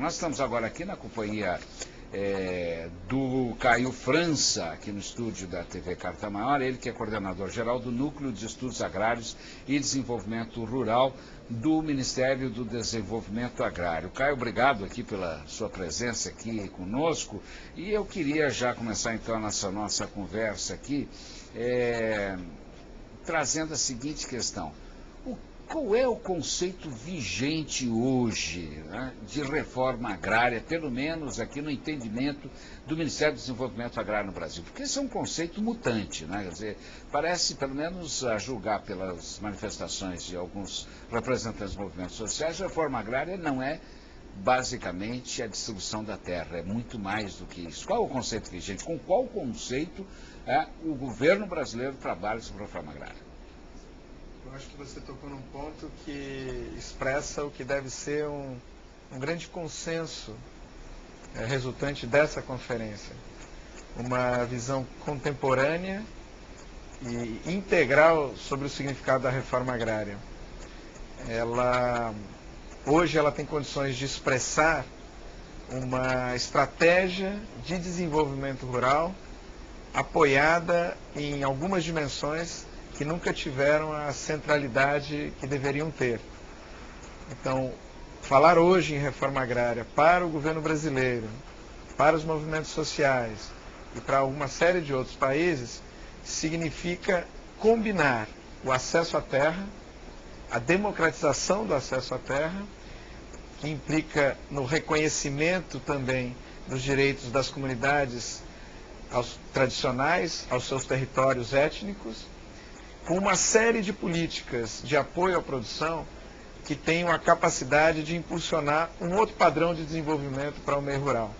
Nós estamos agora aqui na companhia do Caio França, aqui no estúdio da TV Carta Maior, ele que é coordenador-geral do Núcleo de Estudos Agrários e Desenvolvimento Rural do Ministério do Desenvolvimento Agrário. Caio, obrigado aqui pela sua presença aqui conosco, e eu queria já começar então essa nossa conversa aqui, trazendo a seguinte questão. Qual é o conceito vigente hoje, né, de reforma agrária, pelo menos aqui no entendimento do Ministério do Desenvolvimento Agrário no Brasil? Porque esse é um conceito mutante, né? Quer dizer, parece, pelo menos a julgar pelas manifestações de alguns representantes dos movimentos sociais, a reforma agrária não é basicamente a distribuição da terra, é muito mais do que isso. Qual é o conceito vigente? Com qual conceito o governo brasileiro trabalha sobre a reforma agrária? Eu acho que você tocou num ponto que expressa o que deve ser um grande consenso resultante dessa conferência. Uma visão contemporânea e integral sobre o significado da reforma agrária. Hoje ela tem condições de expressar uma estratégia de desenvolvimento rural apoiada em algumas dimensões que nunca tiveram a centralidade que deveriam ter. Então, falar hoje em reforma agrária para o governo brasileiro, para os movimentos sociais e para uma série de outros países, significa combinar o acesso à terra, a democratização do acesso à terra, que implica no reconhecimento também dos direitos das comunidades tradicionais, aos seus territórios étnicos, com uma série de políticas de apoio à produção que tenham a capacidade de impulsionar um outro padrão de desenvolvimento para o meio rural.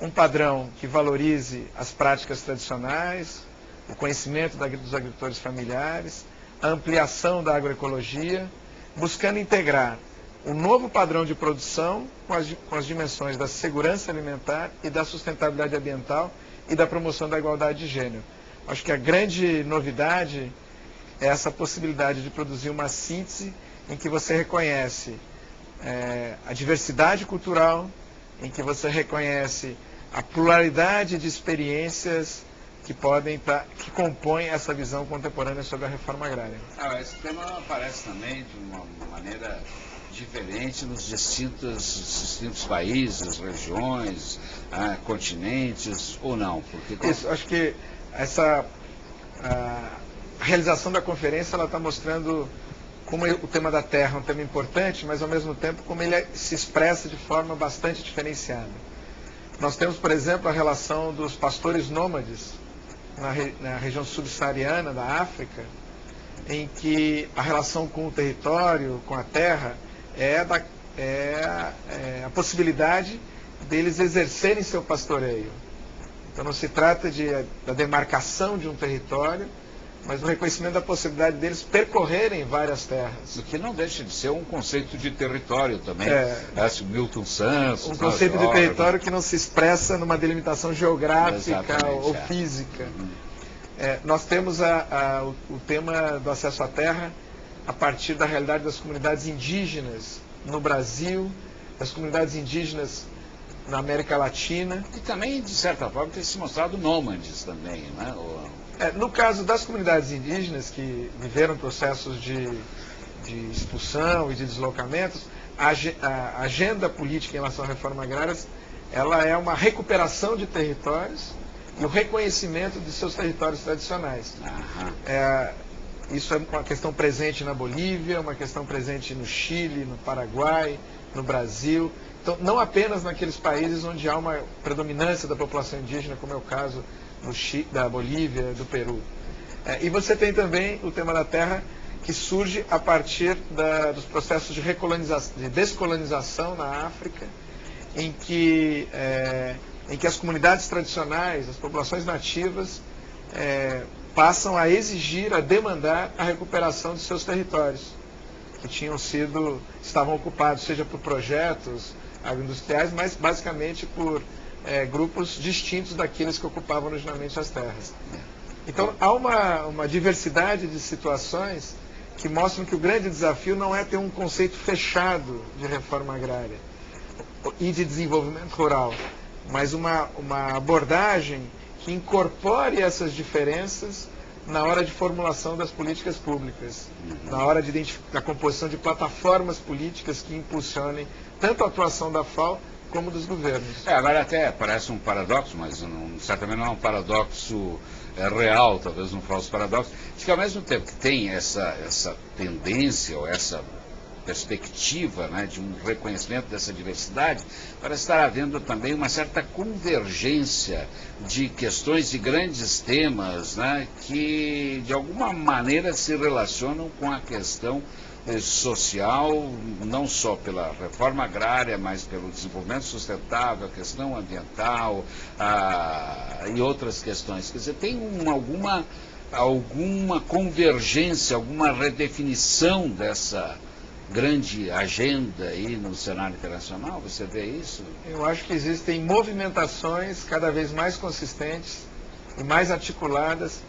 Um padrão que valorize as práticas tradicionais, o conhecimento dos agricultores familiares, a ampliação da agroecologia, buscando integrar um novo padrão de produção com as dimensões da segurança alimentar e da sustentabilidade ambiental e da promoção da igualdade de gênero. Acho que a grande novidade é essa possibilidade de produzir uma síntese em que você reconhece a diversidade cultural, em que você reconhece a pluralidade de experiências que compõem essa visão contemporânea sobre a reforma agrária. Esse tema aparece também de uma maneira diferente nos distintos países, regiões, continentes, ou não? Porque... Isso, acho que a realização da conferência está mostrando como o tema da terra é um tema importante, mas ao mesmo tempo como ele se expressa de forma bastante diferenciada. Nós temos, por exemplo, a relação dos pastores nômades na região subsaariana da África, em que a relação com o território, com a terra, é a possibilidade deles exercerem seu pastoreio. Então não se trata da demarcação de um território, mas o reconhecimento da possibilidade deles percorrerem várias terras. O que não deixa de ser um conceito de território também. Milton Santos. Um conceito de território que não se expressa numa delimitação geográfica ou física. Nós temos o tema do acesso à terra a partir da realidade das comunidades indígenas no Brasil, das comunidades indígenas na América Latina. E também, de certa forma, tem se mostrado nômades também, né? No caso das comunidades indígenas que viveram processos de expulsão e de deslocamentos, a agenda política em relação à reforma agrária, ela é uma recuperação de territórios e o reconhecimento de seus territórios tradicionais. Isso é uma questão presente na Bolívia, uma questão presente no Chile, no Paraguai, no Brasil. Então, não apenas naqueles países onde há uma predominância da população indígena, como é o caso da Bolívia, do Peru. E você tem também o tema da terra, que surge a partir dos processos de descolonização na África, em que as comunidades tradicionais, as populações nativas, passam a exigir, a demandar a recuperação de seus territórios, que estavam ocupados, seja por projetos agroindustriais, mas basicamente por grupos distintos daqueles que ocupavam originalmente as terras. Então, há uma diversidade de situações que mostram que o grande desafio não é ter um conceito fechado de reforma agrária. e de desenvolvimento rural, mas uma abordagem que incorpore essas diferenças na hora de formulação das políticas públicas, na hora da composição de plataformas políticas que impulsionem tanto a atuação da FAO como dos governos. Agora até parece um paradoxo, mas certamente não é um paradoxo real, talvez um falso paradoxo, de que ao mesmo tempo que tem essa tendência ou essa perspectiva, né, de um reconhecimento dessa diversidade, parece estar havendo também uma certa convergência de questões de grandes temas, né, que de alguma maneira se relacionam com a questão social, não só pela reforma agrária, mas pelo desenvolvimento sustentável, a questão ambiental e outras questões. Quer dizer, tem alguma convergência, alguma redefinição dessa grande agenda aí no cenário internacional? Você vê isso? Eu acho que existem movimentações cada vez mais consistentes e mais articuladas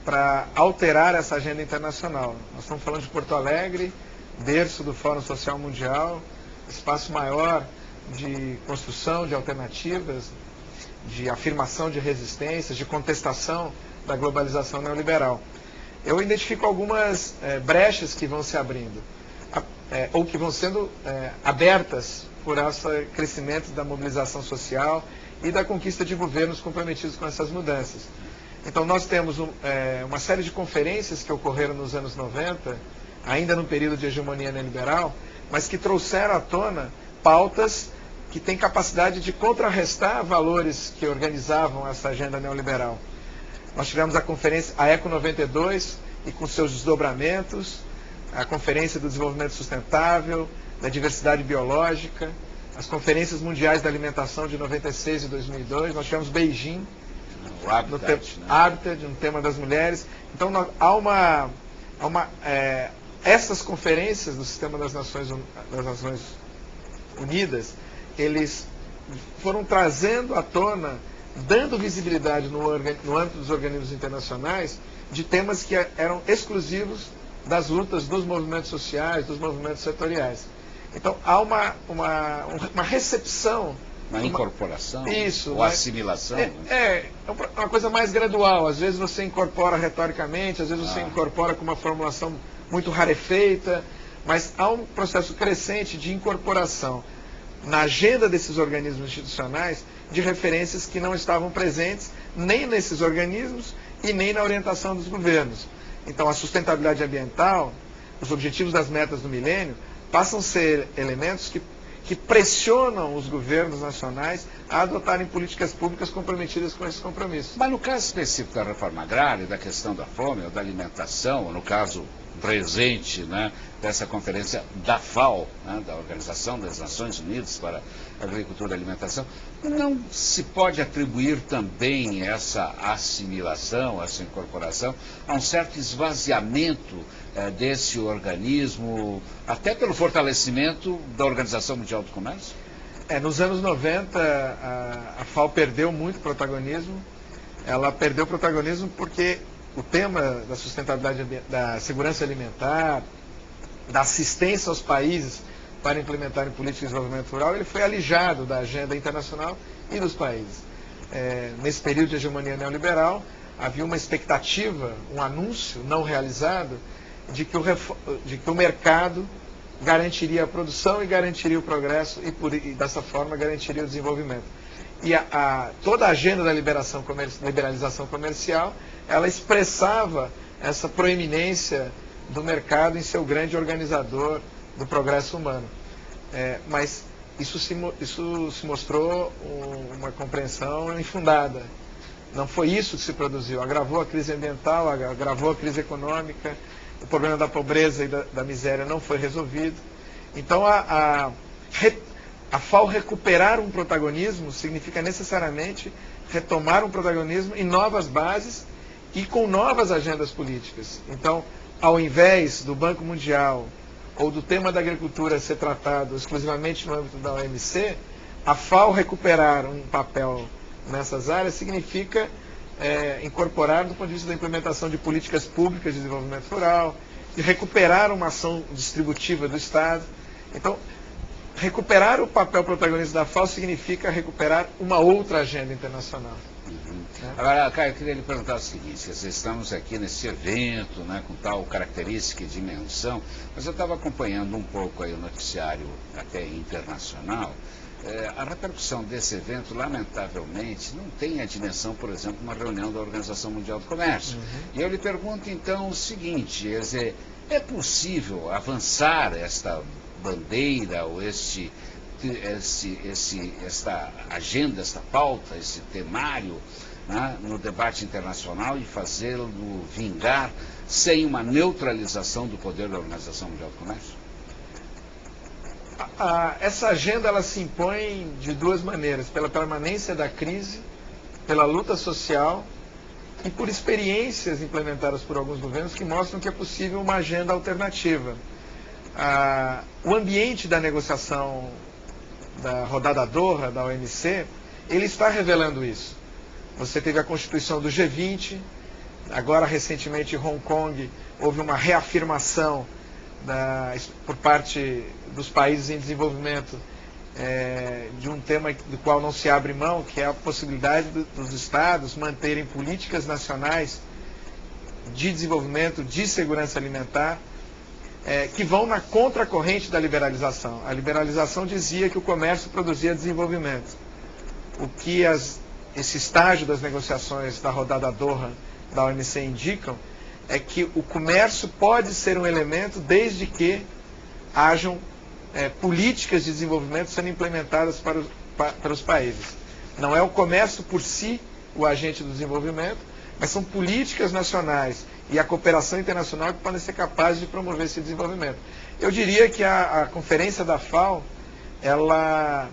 para alterar essa agenda internacional. Nós estamos falando de Porto Alegre, berço do Fórum Social Mundial, espaço maior de construção de alternativas, de afirmação de resistências, de contestação da globalização neoliberal. Eu identifico algumas brechas que vão se abrindo, ou que vão sendo abertas por esse crescimento da mobilização social e da conquista de governos comprometidos com essas mudanças. Então nós temos uma série de conferências que ocorreram nos anos 90, ainda no período de hegemonia neoliberal, mas que trouxeram à tona pautas que têm capacidade de contrarrestar valores que organizavam essa agenda neoliberal. Nós tivemos a conferência, a ECO 92, e com seus desdobramentos, a Conferência do Desenvolvimento Sustentável, da Diversidade Biológica, as Conferências Mundiais da Alimentação de 96 e 2002, nós tivemos Beijing, Habitat, um tema das mulheres. Então essas conferências do Sistema das Nações Unidas, eles foram trazendo à tona, dando visibilidade no âmbito dos organismos internacionais, de temas que eram exclusivos das lutas dos movimentos sociais, dos movimentos setoriais. Então há uma recepção, uma incorporação, isso, ou assimilação. É uma coisa mais gradual. Às vezes você incorpora retoricamente, às vezes você incorpora com uma formulação muito rarefeita, mas há um processo crescente de incorporação na agenda desses organismos institucionais de referências que não estavam presentes nem nesses organismos e nem na orientação dos governos. Então a sustentabilidade ambiental, os objetivos das metas do milênio, passam a ser elementos que pressionam os governos nacionais a adotarem políticas públicas comprometidas com esses compromissos. Mas no caso específico da reforma agrária, da questão da fome ou da alimentação, no caso presente, né, dessa conferência da FAO, né, da Organização das Nações Unidas para a Agricultura e Alimentação, não se pode atribuir também essa assimilação, essa incorporação, a um certo esvaziamento desse organismo, até pelo fortalecimento da Organização Mundial do Comércio? Nos anos 90, a FAO perdeu muito protagonismo. Ela perdeu protagonismo porque o tema da sustentabilidade, da segurança alimentar, da assistência aos países para implementarem políticas de desenvolvimento rural, ele foi alijado da agenda internacional e dos países. Nesse período de hegemonia neoliberal, havia uma expectativa, um anúncio não realizado, de que o mercado garantiria a produção e garantiria o progresso e dessa forma garantiria o desenvolvimento. E toda a agenda da liberalização comercial, ela expressava essa proeminência do mercado em ser o grande organizador do progresso humano. Mas isso se mostrou uma compreensão infundada. Não foi isso que se produziu. Agravou a crise ambiental, agravou a crise econômica, o problema da pobreza e da miséria não foi resolvido. Então a FAO recuperar um protagonismo significa necessariamente retomar um protagonismo em novas bases e com novas agendas políticas. Então, ao invés do Banco Mundial ou do tema da agricultura ser tratado exclusivamente no âmbito da OMC, a FAO recuperar um papel nessas áreas significa incorporar do ponto de vista da implementação de políticas públicas de desenvolvimento rural, de recuperar uma ação distributiva do Estado. Então, recuperar o papel protagonista da FAO significa recuperar uma outra agenda internacional. Agora, Caio, eu queria lhe perguntar o seguinte: estamos aqui nesse evento, né, com tal característica e dimensão, mas eu estava acompanhando um pouco aí o noticiário até internacional. A repercussão desse evento, lamentavelmente, não tem a dimensão, por exemplo, de uma reunião da Organização Mundial do Comércio. E eu lhe pergunto, então, o seguinte: é possível avançar esta bandeira ou esta agenda, esta pauta, esse temário, né, no debate internacional e fazê-lo vingar sem uma neutralização do poder da Organização Mundial do Comércio? Essa agenda ela se impõe de duas maneiras: pela permanência da crise, pela luta social e por experiências implementadas por alguns governos que mostram que é possível uma agenda alternativa. O ambiente da negociação da rodada Doha, da OMC, ele está revelando isso. Você teve a constituição do G20, agora recentemente em Hong Kong houve uma reafirmação por parte dos países em desenvolvimento de um tema do qual não se abre mão, que é a possibilidade dos estados manterem políticas nacionais de desenvolvimento, de segurança alimentar, que vão na contracorrente da liberalização. A liberalização dizia que o comércio produzia desenvolvimento. O que esse estágio das negociações da rodada Doha da OMC indicam é que o comércio pode ser um elemento desde que hajam políticas de desenvolvimento sendo implementadas para os países. Não é o comércio por si o agente do desenvolvimento, mas são políticas nacionais e a cooperação internacional que podem ser capazes de promover esse desenvolvimento. Eu diria que a conferência da FAO, ela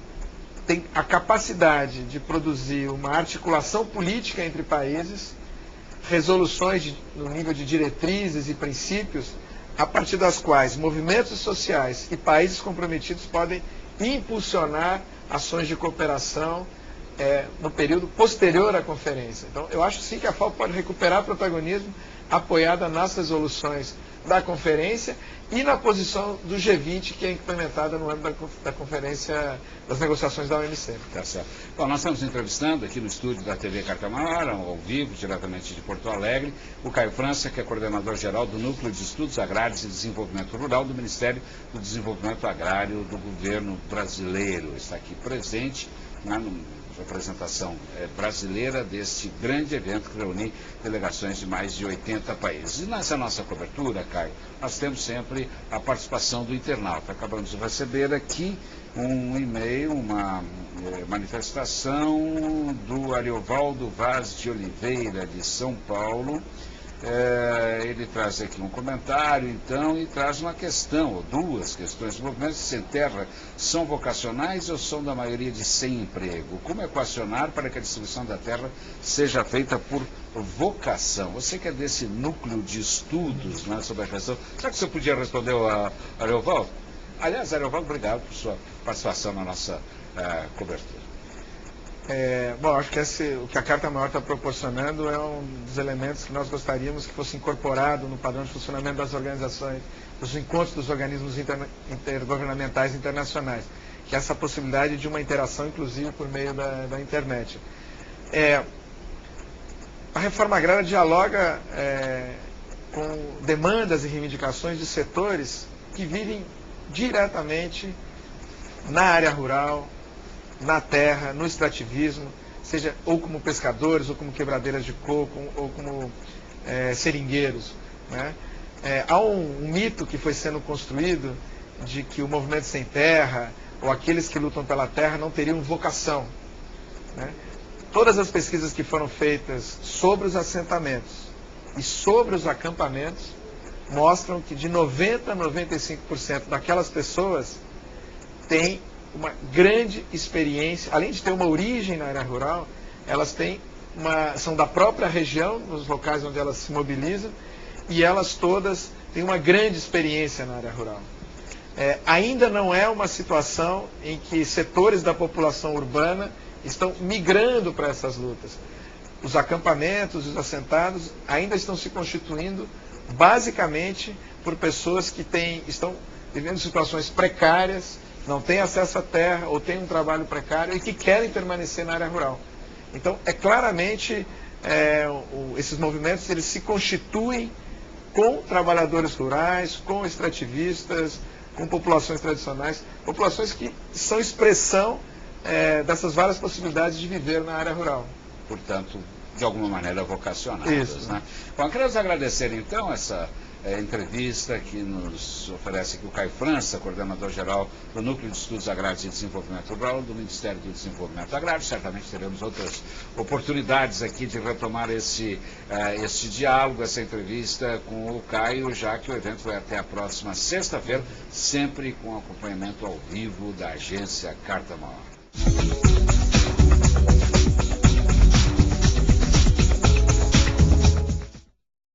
tem a capacidade de produzir uma articulação política entre países, resoluções no nível de diretrizes e princípios, a partir das quais movimentos sociais e países comprometidos podem impulsionar ações de cooperação no período posterior à conferência. Então, eu acho sim que a FAO pode recuperar protagonismo apoiada nas resoluções da conferência e na posição do G20, que é implementada no âmbito da conferência das negociações da OMC. Tá certo. Bom, nós estamos entrevistando aqui no estúdio da TV Carta Maior, ao vivo, diretamente de Porto Alegre, o Caio França, que é coordenador-geral do Núcleo de Estudos Agrários e Desenvolvimento Rural do Ministério do Desenvolvimento Agrário do Governo Brasileiro. Está aqui presente na representação brasileira deste grande evento que reúne delegações de mais de 80 países. E nessa nossa cobertura, Caio, nós temos sempre a participação do internauta. Acabamos de receber aqui um e-mail, uma manifestação do Ariovaldo Vaz de Oliveira, de São Paulo. Ele traz aqui um comentário, então, e traz uma questão, ou duas questões. Os movimentos sem terra são vocacionais ou são da maioria de sem emprego? Como equacionar para que a distribuição da terra seja feita por vocação? Você que é desse núcleo de estudos, né, sobre a questão, será que você podia responder ao Ariovaldo? Aliás, Ariovaldo, obrigado por sua participação na nossa cobertura. Bom, acho que o que a Carta Maior está proporcionando é um dos elementos que nós gostaríamos que fosse incorporado no padrão de funcionamento das organizações, dos encontros dos organismos intergovernamentais internacionais, que é essa possibilidade de uma interação, inclusive, por meio da internet. A reforma agrária dialoga com demandas e reivindicações de setores que vivem diretamente na área rural, na terra, no extrativismo, seja ou como pescadores, ou como quebradeiras de coco, ou como seringueiros, né? Há um mito que foi sendo construído de que o movimento sem terra, ou aqueles que lutam pela terra, não teriam vocação, né? Todas as pesquisas que foram feitas sobre os assentamentos e sobre os acampamentos mostram que de 90% a 95% daquelas pessoas têm uma grande experiência, além de ter uma origem na área rural, elas são da própria região, nos locais onde elas se mobilizam, e elas todas têm uma grande experiência na área rural. Ainda não é uma situação em que setores da população urbana estão migrando para essas lutas. Os acampamentos, os assentados ainda estão se constituindo basicamente por pessoas que estão vivendo situações precárias, não têm acesso à terra ou têm um trabalho precário e que querem permanecer na área rural. Então, claramente, esses movimentos eles se constituem com trabalhadores rurais, com extrativistas, com populações tradicionais, populações que são expressão dessas várias possibilidades de viver na área rural. Portanto, de alguma maneira vocacionadas. Isso. Né? Bom, queremos agradecer então essa entrevista que nos oferece aqui o Caio França, coordenador-geral do Núcleo de Estudos Agrários e Desenvolvimento Rural do Ministério do Desenvolvimento Agrário. Certamente teremos outras oportunidades aqui de retomar esse diálogo, essa entrevista com o Caio, já que o evento vai até a próxima sexta-feira, sempre com acompanhamento ao vivo da agência Carta Maior.